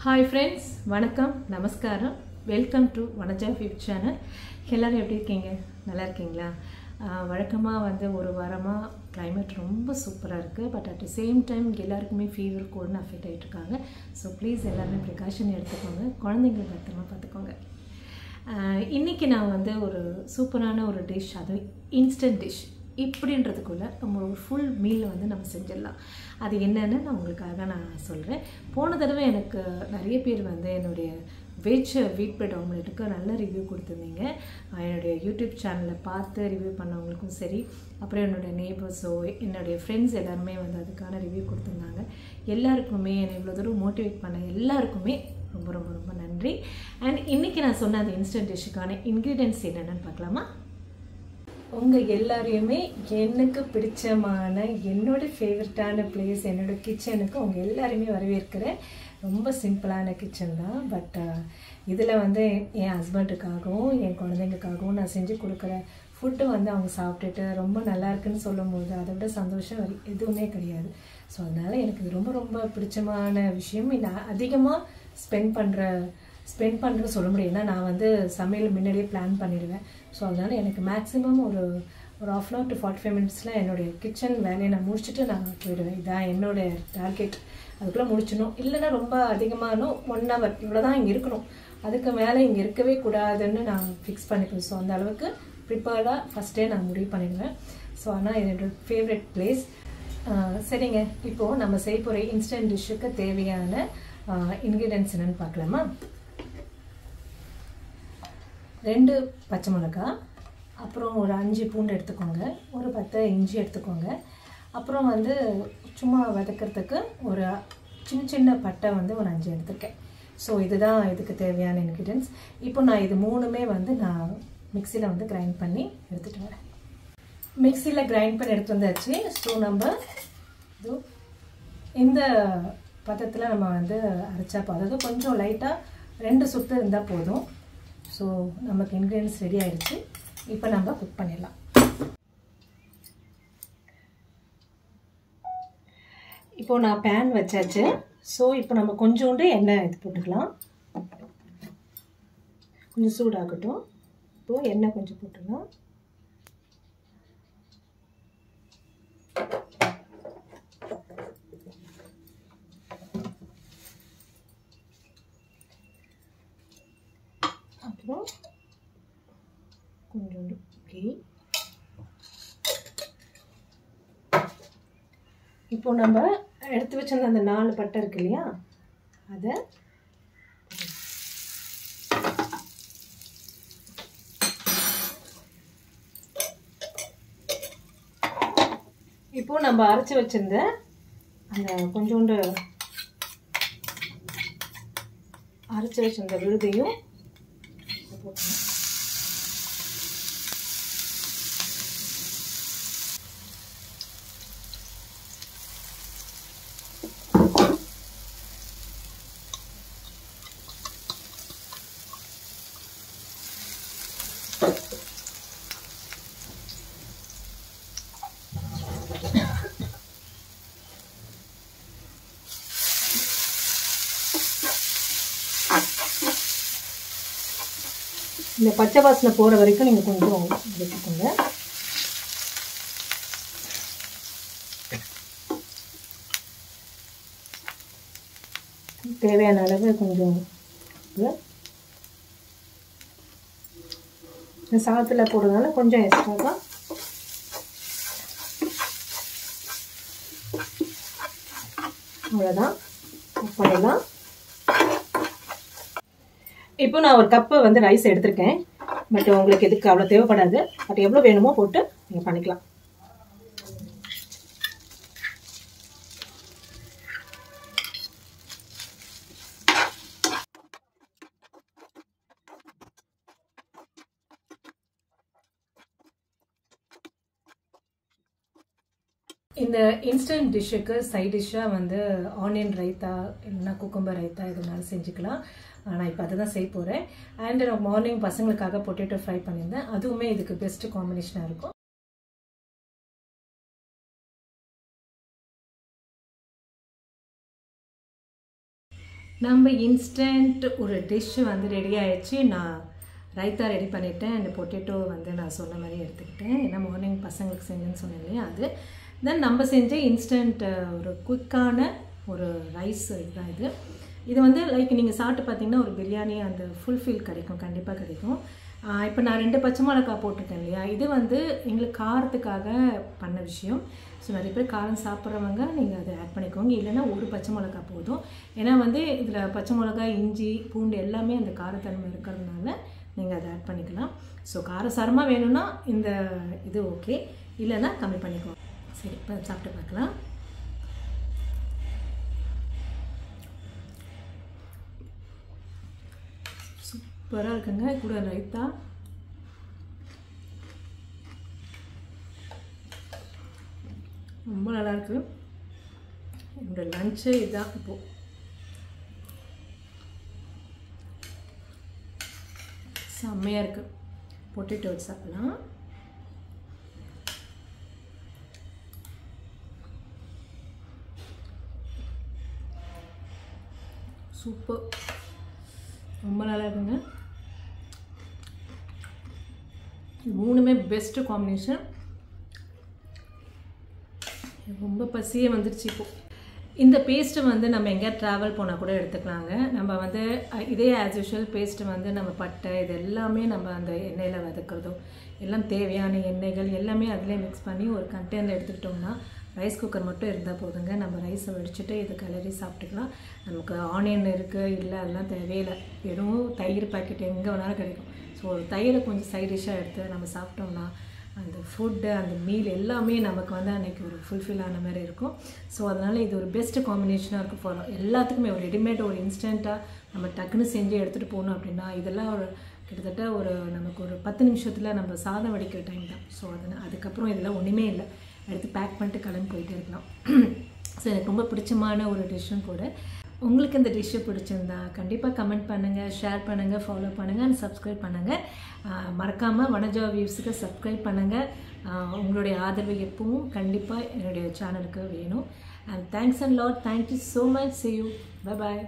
Hi friends, வணக்கம், நமஸ்காரம். Welcome to Vanaja feed channel. எல்லோரும் எப்படி இருக்கீங்க? நல்லா இருக்கீங்களா? வழக்கமாக ஒரு வாரமாக கிளைமேட் ரொம்ப சூப்பராக இருக்குது. But at the same time எல்லாருக்குமே ஃபீவர் கோல்டுன்னு அஃபெக்ட் ஆகிட்டுருக்காங்க. ஸோ ப்ளீஸ் எல்லாருமே ப்ரிகாஷன் எடுத்துக்கோங்க, குழந்தைங்களை பத்திரமா பார்த்துக்கோங்க. இன்றைக்கி நான் ஒரு சூப்பரான ஒரு டிஷ், அது இன்ஸ்டன்ட் டிஷ் இப்படின்றதுக்குள்ளே நம்ம ஒரு ஃபுல் மீல் நம்ம செஞ்சிடலாம். அது என்னென்னு நான் உங்களுக்காக நான் சொல்கிறேன். போன தடவை எனக்கு நிறைய பேர் என்னுடைய வெஜ் வீட் பிரெட் ஆம்லேட்டுக்கு நல்ல ரிவ்யூ கொடுத்துருந்தீங்க. என்னுடைய யூடியூப் சேனலில் பார்த்து ரிவ்யூ பண்ணவங்களுக்கும் சரி, அப்புறம் என்னுடைய நெய்பர்ஸோ என்னுடைய ஃப்ரெண்ட்ஸ் எல்லாருமே அதுக்கான ரிவ்யூ கொடுத்துருந்தாங்க. எல்லாருக்குமே என்னை இவ்வளோ தூரம் மோட்டிவேட் பண்ண எல்லாருக்குமே ரொம்ப ரொம்ப ரொம்ப நன்றி. அண்ட் இன்றைக்கி நான் சொன்ன அந்த இன்ஸ்டன்ட் டிஷ்ஷுக்கான இன்க்ரீடியன்ட்ஸ் என்னென்னு பார்க்கலாமா? உங்கள் எல்லாரையுமே எனக்கு பிடிச்சமான என்னோடய ஃபேவரட்டான பிளேஸ், என்னோடய கிச்சனுக்கு உங்கள் எல்லாரையுமே வரவேற்கிறேன். ரொம்ப சிம்பிளான கிச்சன் தான். பட் இதில் என் ஹஸ்பண்டுக்காகவும் என் குழந்தைங்களுக்காகவும் நான் செஞ்சு கொடுக்குற ஃபுட்டு அவங்க சாப்பிட்டுட்டு ரொம்ப நல்லா இருக்குன்னு சொல்லும் போது அதை விட சந்தோஷம் எதுவுமே கிடையாது. ஸோ அதனால் எனக்கு இது ரொம்ப ரொம்ப பிடிச்சமான விஷயம். நான் அதிகமாக ஸ்பெண்ட் பண்ணுற சொல்ல முடியும். ஏன்னா நான் சமையல் முன்னாடியே பிளான் பண்ணிடுவேன். ஸோ அதனால் எனக்கு மேக்ஸிமம் ஒரு 1/2 hour to 45 minutes என்னுடைய கிச்சன் வேலையை நான் முடிச்சுட்டு நான் போயிடுவேன். இதான் என்னோடய டார்கெட். அதுக்குள்ளே முடிச்சிடணும். இல்லைன்னா ரொம்ப அதிகமாகணும் 1 hour இவ்வளோ தான் இங்கே இருக்கணும், அதுக்கு மேலே இங்கே இருக்கவே கூடாதுன்னு நான் ஃபிக்ஸ் பண்ணிப்பேன். ஸோ அந்த அளவுக்கு ப்ரிப்பேர்டாக ஃபஸ்ட்டே நான் முடிவு பண்ணிடுவேன். ஸோ ஆனால் என்னோடய ஃபேவரட் பிளேஸ். சரிங்க, இப்போது நம்ம செய்ய போகிற இன்ஸ்டன்ட் டிஷ்ஷுக்கு தேவையான இன்க்ரீடியன்ட்ஸ் என்னென்னு பார்க்கலாமா? 2 பச்சை மிளகாய், அப்புறம் ஒரு 5 பூண்டு எடுத்துக்கோங்க, ஒரு 10 இஞ்சி எடுத்துக்கோங்க, அப்புறம் சும்மா வதக்கிறதுக்கு ஒரு சின்ன சின்ன பட்டை ஒரு 5 எடுத்துருக்கேன். ஸோ இதுதான் இதுக்கு தேவையான இன்க்ரீடியன்ட்ஸ். இப்போ நான் இது மூணுமே நான் மிக்சியில் கிரைண்ட் பண்ணி எடுத்துகிட்டு வரேன். மிக்சியில் கிரைண்ட் பண்ணி எடுத்து வந்தாச்சு. ஸோ நம்ம இந்த பதத்தில் நம்ம அரைச்சா போதும். அதாவது கொஞ்சம் லைட்டாக 2 சுற்று இருந்தால் போதும். ஸோ நமக்கு இன்க்ரீடியன்ஸ் ரெடி ஆகிடுச்சு. இப்போ நம்ம குக் பண்ணிடலாம். இப்போது நான் பேன் வச்சாச்சு. ஸோ இப்போ நம்ம கொஞ்சோண்டு எண்ணெய் இது போட்டுக்கலாம். கொஞ்சம் சூடாகட்டும். இப்போது எண்ணெய் கொஞ்சம் போட்டுக்கலாம். அப்புறம் கொஞ்சோண்டு கீ. இப்போ நம்ம எடுத்து வச்சிருந்த அந்த 4 பட்டை இருக்கு இல்லையா, அதை இப்போ நம்ம அரைச்சி வச்சிருந்த அந்த கொஞ்சோண்டு அரைச்சி வச்சிருந்த விழுதையும் போட்டுருங்க. இந்த பச்சை வாசனை போகிற வரைக்கும் நீங்கள் கொஞ்சம் வச்சுக்கோங்க. தேவையான அளவு கொஞ்சம் இந்த சாதத்தில் போடுறதுனால கொஞ்சம் எக்ஸ்ட்ரா தான். அவ்வளோதான், பண்ணிடலாம். இப்போ நான் ஒரு கப்பு ரைஸ் எடுத்திருக்கேன். பட் உங்களுக்கு எதுக்கு அவ்வளோ தேவைப்படாது. பட் எவ்வளோ வேணுமோ போட்டு நீங்கள் பண்ணிக்கலாம். இந்த இன்ஸ்டன்ட் டிஷ்ஷுக்கு சைட் டிஷ்ஷாக ஆனியன் ரைத்தா இல்லைன்னா குக்கும்பர் ரைத்தா இதனால செஞ்சுக்கலாம். நான் இப்போ அதை தான் செய்ய போகிறேன். அண்ட் நான் மார்னிங் பசங்களுக்காக பொட்டேட்டோ ஃப்ரை பண்ணியிருந்தேன். அதுவுமே இதுக்கு பெஸ்ட் காம்பினேஷனாக இருக்கும். நம்ம இன்ஸ்டன்ட் ஒரு டிஷ் வந்து ரெடி ஆயிடுச்சு. நான் ரைத்தா ரெடி பண்ணிவிட்டேன். அந்த பொட்டேட்டோ வந்து நான் சொன்ன மாதிரி எடுத்துக்கிட்டேன். ஏன்னா மார்னிங் பசங்களுக்கு செஞ்சேன்னு சொன்னேன் இல்லையா, அது தென் நம்ம செஞ்ச இன்ஸ்டன்ட் ஒரு குயிக்கான ஒரு ரைஸ் இதுதான் இது. இது வந்து லைக் நீங்கள் சாப்பிட்டு பார்த்தீங்கன்னா ஒரு பிரியாணி அந்த ஃபுல்ஃபில் கிடைக்கும், கண்டிப்பாக கிடைக்கும். இப்போ நான் 2 பச்சை மிளகாய் போட்டிருக்கேன் இல்லையா, இது வந்து எங்களுக்கு காரத்துக்காக பண்ண விஷயம். ஸோ நிறைய பேர் காரம் சாப்பிட்றவங்க நீங்கள் அதை ஆட் பண்ணிக்கோங்க, இல்லைன்னா ஒரு பச்சை மிளகாய் போதும். ஏன்னா வந்து இதில் பச்சை மிளகாய், இஞ்சி, பூண்டு எல்லாமே அந்த காரத்தன்மை இருக்கிறதுனால நீங்கள் அதை ஆட் பண்ணிக்கலாம். ஸோ காரசாரமாக வேணும்னா இந்த இது ஓகே, இல்லைன்னா கம்மி பண்ணிக்கோங்க. சரி, இப்போ சாப்பிட்டு பார்க்கலாம். சூப்பராக இருக்குங்க. கூட ரைத்தா ரொம்ப நல்லாயிருக்கு. என்னோடய லஞ்சு இதுதான். இப்போது செம்மையாக இருக்குது. பொட்டேட்டோ சாப்பிடலாம். சூப்பர், ரொம்ப நல்லா இருக்குங்க. மூணுமே பெஸ்ட்டு காம்பினேஷன். ரொம்ப பசியே வந்துடுச்சு இப்போது. இந்த பேஸ்ட்டு வந்து நம்ம எங்கேயா ட்ராவல் போனால் கூட எடுத்துக்கலாங்க. நம்ம வந்து இதே ஆஸ் யூஷுவல் பேஸ்ட்டு வந்து நம்ம பட்டை இது எல்லாமே நம்ம அந்த எண்ணெயில் வதக்கிறதோ எல்லாம் தேவையான எண்ணெய்கள் எல்லாமே அதிலே மிக்ஸ் பண்ணி ஒரு கண்டெய்னர் எடுத்துக்கிட்டோம்னா ரைஸ் குக்கர் மட்டும் இருந்தால் போதுங்க. நம்ம ரைஸை வடிச்சுட்டு இதை கிளறி சாப்பிட்டுக்கலாம். நமக்கு ஆனியன் இருக்குது இல்லை, அதெல்லாம் தேவையில்லை. வெறும் தயிர் பாக்கெட் எங்கே வேணாலும் கிடைக்கும். ஸோ ஒரு தயிரை கொஞ்சம் சைட் டிஷ்ஷாக எடுத்து நம்ம சாப்பிட்டோம்னா அந்த ஃபுட்டு அந்த மீல் எல்லாமே நமக்கு வந்து அன்றைக்கி ஒரு ஃபுல்ஃபில் ஆன மாதிரி இருக்கும். ஸோ அதனால் இது ஒரு பெஸ்ட்டு காம்பினேஷனாக இருக்கும் ஃபார் எல்லாத்துக்குமே. ஒரு ரெடிமேட் ஒரு இன்ஸ்டண்ட்டாக நம்ம டக்குன்னு செஞ்சு எடுத்துகிட்டு போகணும் அப்படின்னா இதெல்லாம் ஒரு கிட்டத்தட்ட ஒரு நமக்கு ஒரு 10 நிமிஷத்தில் நம்ம சாதம் வடிக்கிற டைம் தான். ஸோ அதுக்கப்புறம் இதெல்லாம் ஒன்றுமே இல்லை, எடுத்து பேக் பண்ணிட்டு கிளம்பி போயிட்டே இருக்கலாம். ஸோ எனக்கு ரொம்ப பிடிச்சமான ஒரு டிஷ்ஷும் கூட. உங்களுக்கு இந்த டிஷ்ஷை பிடிச்சிருந்தா கண்டிப்பாக கமெண்ட் பண்ணுங்கள், ஷேர் பண்ணுங்கள், ஃபாலோ பண்ணுங்கள் அண்ட் சப்ஸ்கிரைப் பண்ணுங்கள். மறக்காமல் வனஜா வியூஸுக்கு சப்ஸ்கிரைப் பண்ணுங்கள். உங்களுடைய ஆதரவு எப்பவும் கண்டிப்பாக என்னுடைய சேனலுக்கு வேணும். And thanks and lot. Thank you so much. See you. Bye bye.